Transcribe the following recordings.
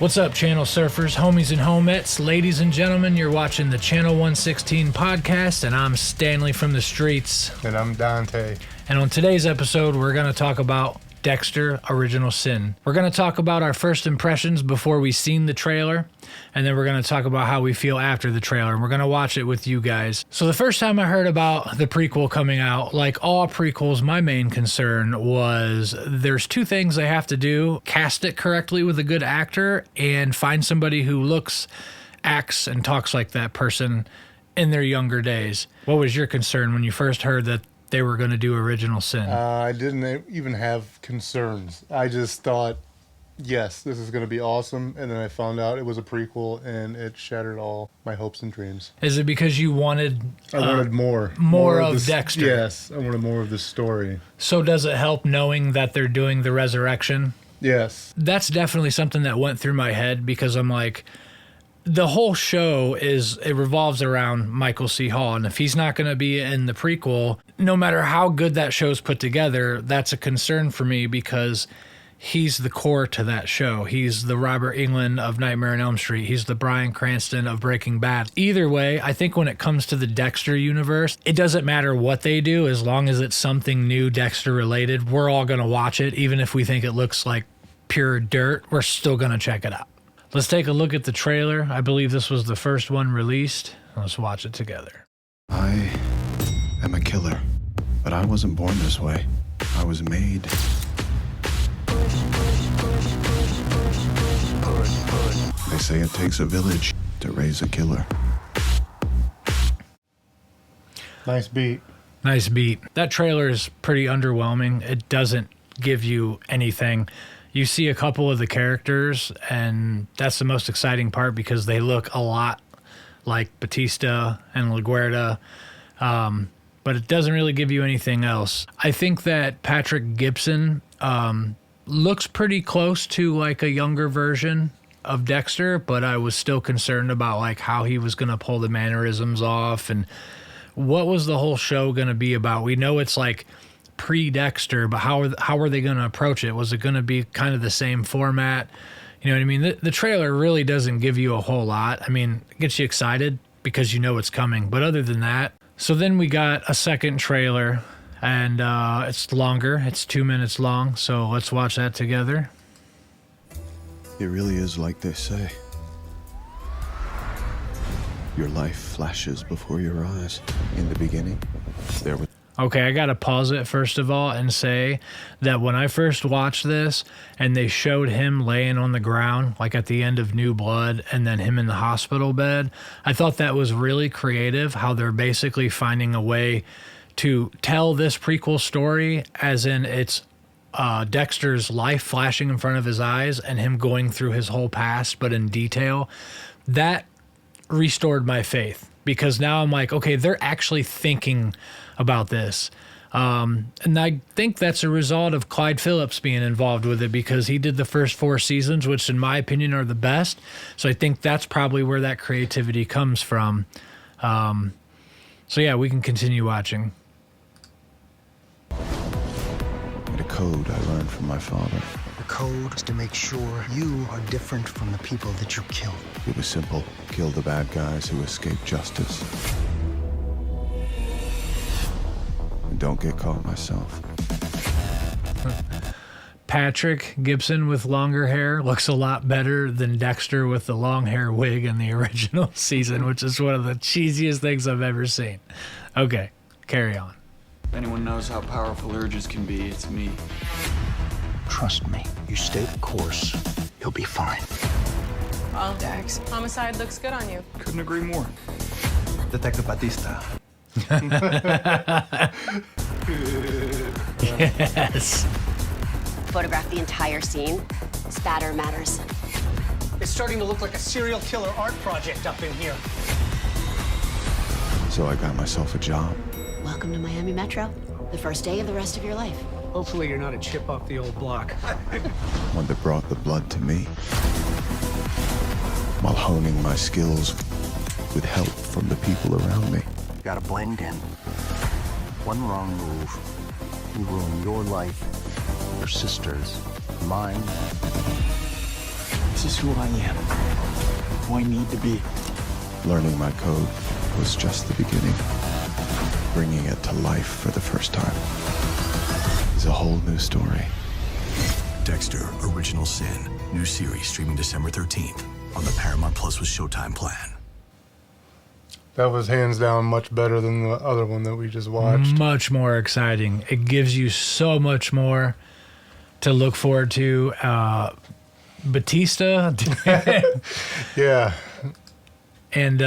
What's up, Channel Surfers, homies and homettes? Ladies and gentlemen, you're watching the Channel 116 podcast, and I'm Stanley from the streets. And I'm Dante. And on today's episode, we're going to talk about Dexter: Original Sin. We're going to talk about our first impressions before we seen the trailer, and then we're going to talk about how we feel after the trailer, and we're going to watch it with you guys. So the first time I heard about the prequel coming out, like all prequels, my main concern was there's two things they have to do: cast it correctly with a good actor and find somebody who looks, acts, and talks like that person in their younger days. What was your concern when you first heard that they were going to do Original Sin? I didn't even have concerns. I just thought, yes, this is going to be awesome. And then I found out it was a prequel, and it shattered all my hopes and dreams. Is it because you wanted... I wanted more. More of Dexter. Yes, I wanted more of the story. So does it help knowing that they're doing the resurrection? Yes. That's definitely something that went through my head, because I'm like, the whole show it revolves around Michael C. Hall, and if he's not going to be in the prequel, no matter how good that show's put together, that's a concern for me, because he's the core to that show. He's the Robert Englund of Nightmare on Elm Street. He's the Bryan Cranston of Breaking Bad. Either way, I think when it comes to the Dexter universe, it doesn't matter what they do, as long as it's something new Dexter related. We're all going to watch it, even if we think it looks like pure dirt. We're still going to check it out. Let's take a look at the trailer. I believe this was the first one released. Let's watch it together. I am a killer, but I wasn't born this way. I was made. They say it takes a village to raise a killer. Nice beat. Nice beat. That trailer is pretty underwhelming. It doesn't give you anything. You see a couple of the characters, and that's the most exciting part, because they look a lot like Batista and LaGuardia, but it doesn't really give you anything else. I think that Patrick Gibson looks pretty close to like a younger version of Dexter, but I was still concerned about like how he was going to pull the mannerisms off, and what was the whole show going to be about. We know it's like pre-Dexter, but how are they going to approach it? Was it going to be kind of the same format? You know what I mean? The trailer really doesn't give you a whole lot. I mean, it gets you excited because you know it's coming, but other than that. So then we got a second trailer, and it's longer. It's 2 minutes long, so let's watch that together. It really is like they say. Your life flashes before your eyes. In the beginning, there was... Okay, I got to pause it first of all and say that when I first watched this and they showed him laying on the ground, like at the end of New Blood, and then him in the hospital bed, I thought that was really creative, how they're basically finding a way to tell this prequel story, as in it's Dexter's life flashing in front of his eyes and him going through his whole past, but in detail. That restored my faith, because now I'm like, okay, they're actually thinking about this. And I think that's a result of Clyde Phillips being involved with it, because he did the first 4 seasons, which in my opinion are the best. So I think that's probably where that creativity comes from. So yeah, we can continue watching. And a code I learned from my father. The code is to make sure you are different from the people that you kill. It was simple. Kill the bad guys who escape justice. And don't get caught myself. Patrick Gibson with longer hair looks a lot better than Dexter with the long hair wig in the original season, which is one of the cheesiest things I've ever seen. Okay, carry on. If anyone knows how powerful urges can be, it's me. Trust me, you stay the course, you'll be fine. Well, Dex, homicide looks good on you. Couldn't agree more. Detective Batista. Yes. Photograph the entire scene. Spatter matters. It's starting to look like a serial killer art project up in here. So I got myself a job. Welcome to Miami Metro. The first day of the rest of your life. Hopefully you're not a chip off the old block. One that brought the blood to me. While honing my skills with help from the people around me. You gotta blend in. One wrong move, you ruin your life, your sister's, mine. This is who I am, who I need to be. Learning my code was just the beginning. Bringing it to life for the first time is a whole new story. Dexter, Original Sin. New series streaming December 13th on the Paramount Plus with Showtime plan. That was hands down much better than the other one that we just watched. Much more exciting. It gives you so much more to look forward to. Batista Yeah. and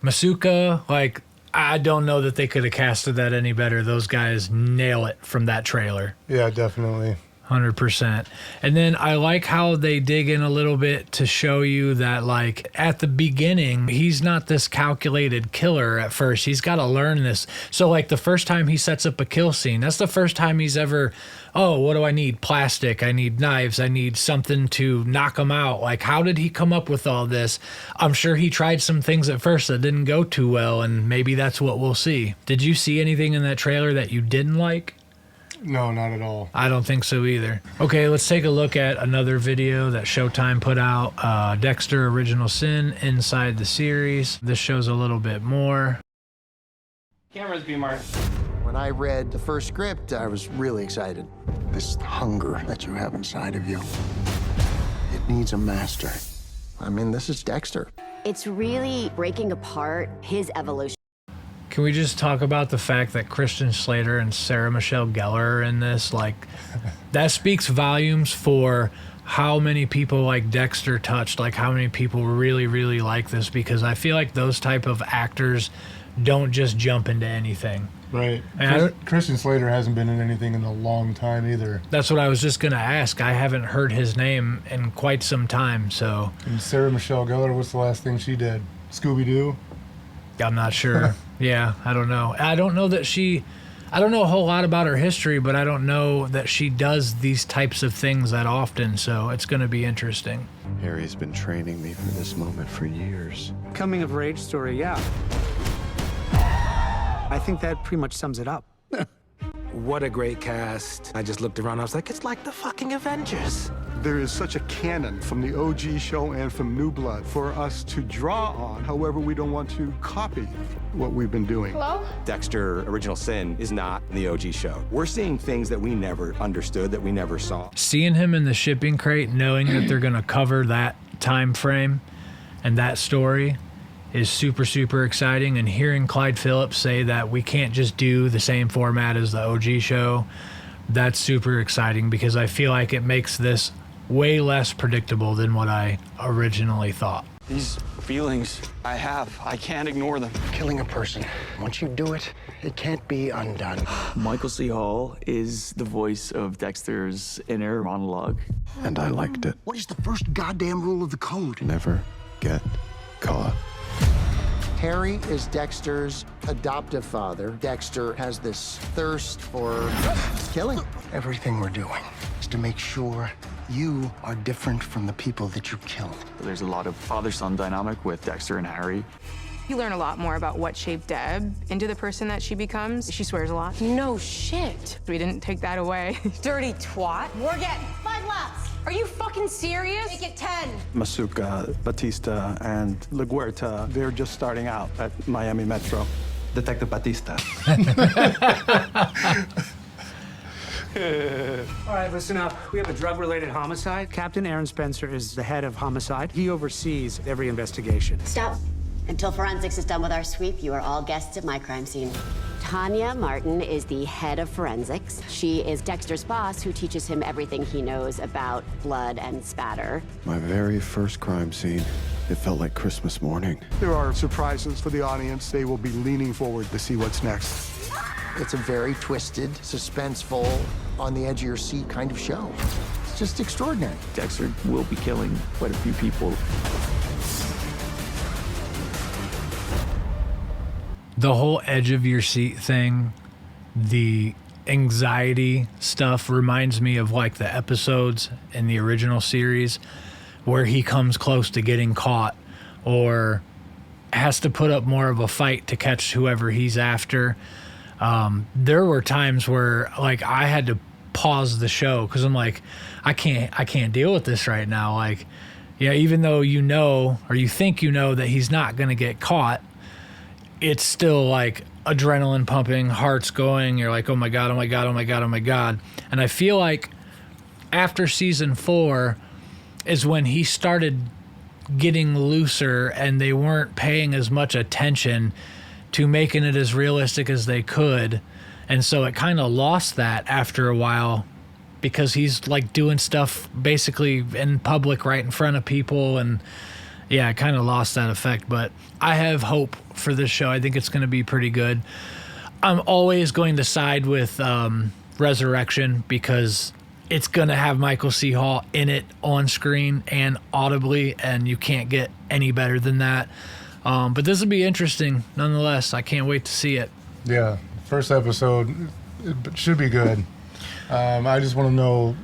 Masuka, like, I don't know that they could have casted that any better. Those guys nail it from that trailer. Yeah, definitely. 100%. And then I like how they dig in a little bit to show you that, like, at the beginning, he's not this calculated killer at first. He's got to learn this. So, like, the first time he sets up a kill scene, that's the first time he's ever, oh, what do I need? Plastic. I need knives. I need something to knock him out. Like, how did he come up with all this? I'm sure he tried some things at first that didn't go too well, and maybe that's what we'll see. Did you see anything in that trailer that you didn't like? No, not at all. I don't think so either. Okay, let's take a look at another video that Showtime put out. Dexter Original Sin inside the series. This shows a little bit more. Cameras, B-Mark. When I read the first script, I was really excited. This hunger that you have inside of you, it needs a master. I mean, this is Dexter. It's really breaking apart his evolution. Can we just talk about the fact that Christian Slater and Sarah Michelle Gellar are in this? Like, that speaks volumes for how many people like Dexter touched, like how many people really, really like this, because I feel like those type of actors don't just jump into anything. Right. And Christian Slater hasn't been in anything in a long time either. That's what I was just going to ask. I haven't heard his name in quite some time, so. And Sarah Michelle Gellar, what's the last thing she did? Scooby-Doo? I'm not sure. Yeah, I don't know. I don't know a whole lot about her history, but I don't know that she does these types of things that often, so it's going to be interesting. Harry's been training me for this moment for years. Coming of age story, yeah. I think that pretty much sums it up. What a great cast. I just looked around, I was like, it's like the fucking Avengers. There is such a canon from the OG show and from New Blood for us to draw on. However, we don't want to copy what we've been doing. Hello? Dexter Original Sin is not the OG show. We're seeing things that we never understood, that we never saw. Seeing him in the shipping crate, knowing that they're going to cover that time frame and that story is super, super exciting. And hearing Clyde Phillips say that we can't just do the same format as the OG show, that's super exciting because I feel like it makes this way less predictable than what I originally thought. These feelings I have, I can't ignore them. Killing a person, once you do it, it can't be undone. Michael C. Hall is the voice of Dexter's inner monologue. And I liked it. What is the first goddamn rule of the code? Never get caught. Harry is Dexter's adoptive father. Dexter has this thirst for killing. Everything we're doing is to make sure you are different from the people that you killed. There's a lot of father-son dynamic with Dexter and Harry. You learn a lot more about what shaped Deb into the person that she becomes. She swears a lot. No shit. We didn't take that away. Dirty twat. Morgan, 5 laps. Are you fucking serious? Make it 10. Masuka, Batista, and LaGuerta, they're just starting out at Miami Metro. Detective Batista. All right, listen up. We have a drug-related homicide. Captain Aaron Spencer is the head of homicide. He oversees every investigation. Stop. Until forensics is done with our sweep, you are all guests at my crime scene. Tanya Martin is the head of forensics. She is Dexter's boss, who teaches him everything he knows about blood and spatter. My very first crime scene, it felt like Christmas morning. There are surprises for the audience. They will be leaning forward to see what's next. It's a very twisted, suspenseful, on the edge of your seat kind of show. It's just extraordinary. Dexter will be killing quite a few people. The whole edge of your seat thing, the anxiety stuff reminds me of like the episodes in the original series where he comes close to getting caught or has to put up more of a fight to catch whoever he's after. There were times where like I had to pause the show because I'm like, I can't deal with this right now. Like Yeah, even though you know, or you think you know that he's not going to get caught, it's still like adrenaline pumping, heart's going. You're like, oh my God, oh my God, oh my God, oh my God. And I feel like after season 4 is when he started getting looser and they weren't paying as much attention to making it as realistic as they could. And so it kind of lost that after a while, because he's like doing stuff basically in public right in front of people. And yeah, it kind of lost that effect. But I have hope for this show. I think it's going to be pretty good. I'm always going to side with Resurrection, because it's going to have Michael C. Hall in it on screen and audibly, and you can't get any better than that. But this will be interesting nonetheless. I can't wait to see it. Yeah, first episode, it should be good. I just want to know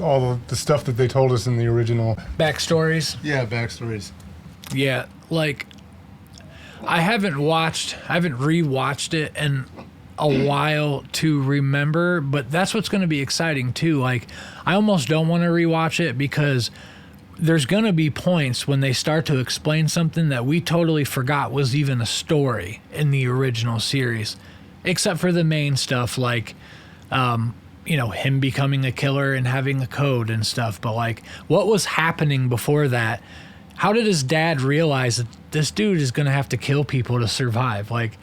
all the stuff that they told us in the original. Backstories? Yeah, backstories. Yeah, like, I haven't rewatched it in a while to remember, but that's what's going to be exciting too. Like, I almost don't want to rewatch it, because there's going to be points when they start to explain something that we totally forgot was even a story in the original series, except for the main stuff, like him becoming a killer and having a code and stuff. But like, what was happening before that? How did his dad realize that this dude is going to have to kill people to survive? Like,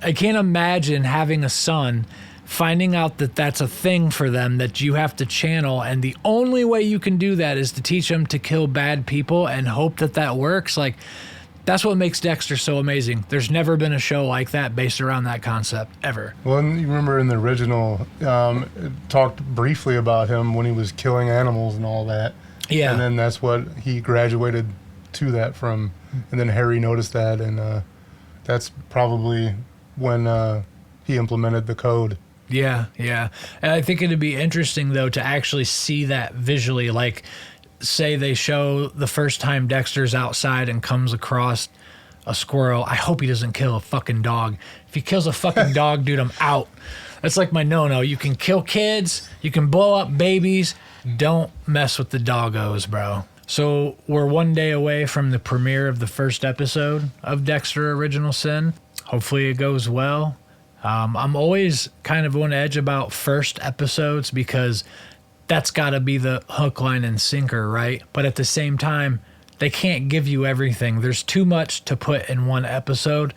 I can't imagine having a son, finding out that that's a thing for them that you have to channel, and the only way you can do that is to teach them to kill bad people and hope that that works. Like, that's what makes Dexter so amazing. There's never been a show like that based around that concept, ever. Well, and you remember in the original, it talked briefly about him when he was killing animals and all that. Yeah. And then that's what he graduated to that from. And then Harry noticed that, and that's probably when he implemented the code. Yeah, yeah. And I think it'd be interesting, though, to actually see that visually. Like, say they show the first time Dexter's outside and comes across a squirrel. I hope he doesn't kill a fucking dog. If he kills a fucking dog, dude, I'm out. That's like my no-no. You can kill kids. You can blow up babies. Don't mess with the doggos, bro. So we're one day away from the premiere of the first episode of Dexter Original Sin. Hopefully it goes well. I'm always kind of on edge about first episodes, because that's got to be the hook, line, and sinker, right? But at the same time, they can't give you everything. There's too much to put in one episode.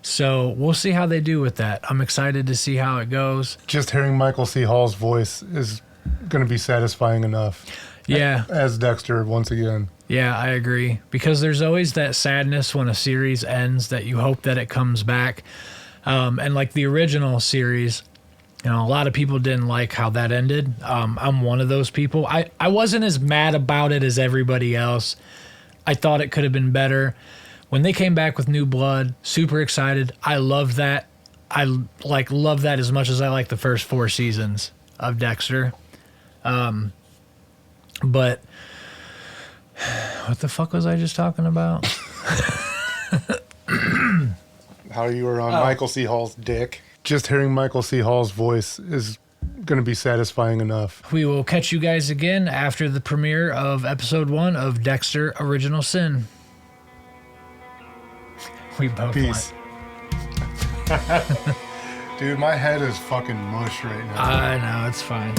So we'll see how they do with that. I'm excited to see how it goes. Just hearing Michael C. Hall's voice is going to be satisfying enough. Yeah. As Dexter, once again. Yeah, I agree. Because there's always that sadness when a series ends that you hope that it comes back. And like the original series, a lot of people didn't like how that ended. I'm one of those people. I wasn't as mad about it as everybody else. I thought it could have been better. When they came back with New Blood, super excited. I love that. I love that as much as I like the first 4 seasons of Dexter. But what the fuck was I just talking about? How you were on Michael C. Hall's dick. Just hearing Michael C. Hall's voice is going to be satisfying enough. We will catch you guys again after the premiere of episode 1 of Dexter Original Sin. We both Peace. Dude, my head is fucking mush right now. I know, it's fine.